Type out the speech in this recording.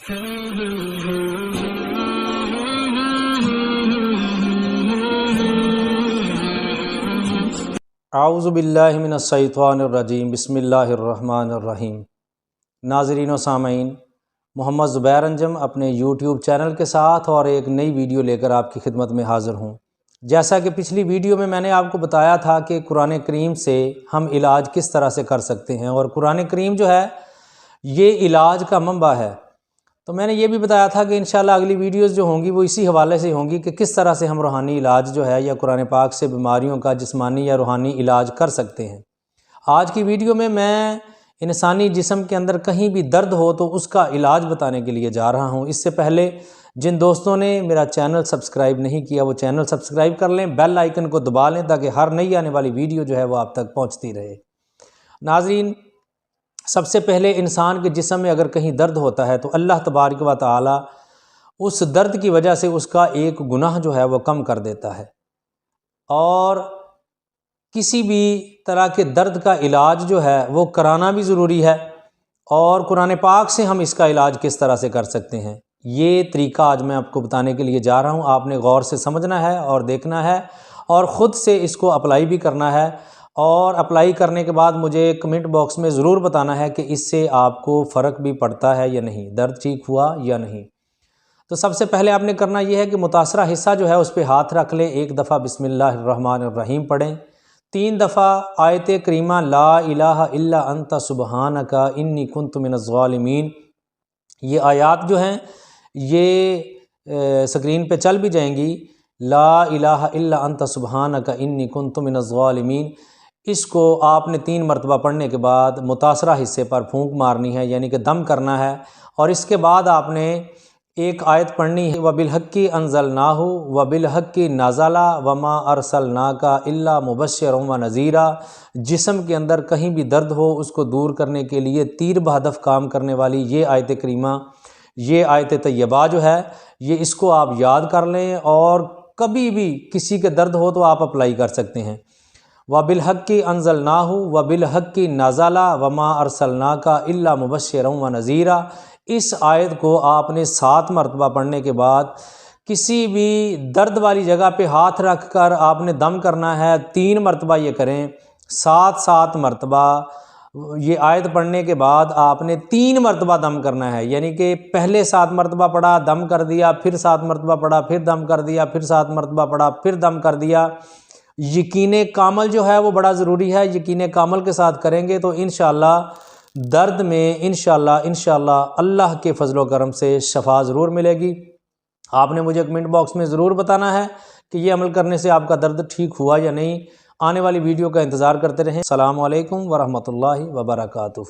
اعوذ باللہ من الشیطان الرجیم، بسم اللہ الرحمن الرحیم۔ ناظرین و سامعین، محمد زبیر انجم اپنے یوٹیوب چینل کے ساتھ اور ایک نئی ویڈیو لے کر آپ کی خدمت میں حاضر ہوں۔ جیسا کہ پچھلی ویڈیو میں نے آپ کو بتایا تھا کہ قرآن کریم سے ہم علاج کس طرح سے کر سکتے ہیں، اور قرآن کریم جو ہے یہ علاج کا منبع ہے۔ تو میں نے یہ بھی بتایا تھا کہ انشاءاللہ اگلی ویڈیوز جو ہوں گی وہ اسی حوالے سے ہوں گی کہ کس طرح سے ہم روحانی علاج جو ہے یا قرآن پاک سے بیماریوں کا جسمانی یا روحانی علاج کر سکتے ہیں۔ آج کی ویڈیو میں انسانی جسم کے اندر کہیں بھی درد ہو تو اس کا علاج بتانے کے لیے جا رہا ہوں۔ اس سے پہلے جن دوستوں نے میرا چینل سبسکرائب نہیں کیا وہ چینل سبسکرائب کر لیں، بیل آئیکن کو دبا لیں تاکہ ہر نئی آنے والی ویڈیو جو ہے وہ آپ تک پہنچتی رہے۔ ناظرین، سب سے پہلے انسان کے جسم میں اگر کہیں درد ہوتا ہے تو اللہ تبارک و تعالی اس درد کی وجہ سے اس کا ایک گناہ جو ہے وہ کم کر دیتا ہے، اور کسی بھی طرح کے درد کا علاج جو ہے وہ کرانا بھی ضروری ہے، اور قرآن پاک سے ہم اس کا علاج کس طرح سے کر سکتے ہیں یہ طریقہ آج میں آپ کو بتانے کے لیے جا رہا ہوں۔ آپ نے غور سے سمجھنا ہے اور دیکھنا ہے اور خود سے اس کو اپلائی بھی کرنا ہے، اور اپلائی کرنے کے بعد مجھے کمنٹ باکس میں ضرور بتانا ہے کہ اس سے آپ کو فرق بھی پڑتا ہے یا نہیں، درد ٹھیک ہوا یا نہیں۔ تو سب سے پہلے آپ نے کرنا یہ ہے کہ متاثرہ حصہ جو ہے اس پہ ہاتھ رکھ لیں، ایک دفعہ بسم اللہ الرحمن الرحیم پڑھیں، 3 دفعہ آیت کریمہ لا الہ الا انت سبحانک انی کنت من الظالمین۔ یہ آیات جو ہیں یہ سکرین پہ چل بھی جائیں گی، لا الہ الا انت سبحانک انی کنت من الظالمین۔ اس کو آپ نے 3 مرتبہ پڑھنے کے بعد متاثرہ حصے پر پھونک مارنی ہے، یعنی کہ دم کرنا ہے، اور اس کے بعد آپ نے ایک آیت پڑھنی ہے، وَبِالْحَقِّ أَنزَلْنَاهُ وَبِالْحَقِّ نَزَلَ وَمَا أَرْسَلْنَاكَ إِلَّا مُبَشِّرًا وَنَذِيرًا۔ جسم کے اندر کہیں بھی درد ہو اس کو دور کرنے کے لیے تیر بہدف کام کرنے والی یہ آیت کریمہ، یہ آیت طیبہ جو ہے یہ اس کو آپ یاد کر لیں، اور کبھی بھی کسی کے درد ہو تو آپ اپلائی کر سکتے ہیں۔ وَبِالْحَقِّ أَنزَلْنَاهُ وَبِالْحَقِّ نَزَلَ وَمَا أَرْسَلْنَاكَ إِلَّا مُبَشِّرًا وَنَذِيرًا۔ اس آیت کو آپ نے 7 مرتبہ پڑھنے کے بعد کسی بھی درد والی جگہ پہ ہاتھ رکھ کر آپ نے دم کرنا ہے، 3 مرتبہ یہ کریں، 7 مرتبہ یہ آیت پڑھنے کے بعد آپ نے 3 مرتبہ دم کرنا ہے، یعنی کہ پہلے 7 مرتبہ پڑھا دم کر دیا، پھر 7 مرتبہ پڑھا پھر دم کر دیا، پھر 7 مرتبہ پڑھا پھر دم کر دیا۔ یقین کامل جو ہے وہ بڑا ضروری ہے، یقین کامل کے ساتھ کریں گے تو انشاءاللہ درد میں انشاءاللہ اللہ کے فضل و کرم سے شفا ضرور ملے گی۔ آپ نے مجھے کمنٹ باکس میں ضرور بتانا ہے کہ یہ عمل کرنے سے آپ کا درد ٹھیک ہوا یا نہیں۔ آنے والی ویڈیو کا انتظار کرتے رہیں۔ السلام علیکم ورحمۃ اللہ وبرکاتہ۔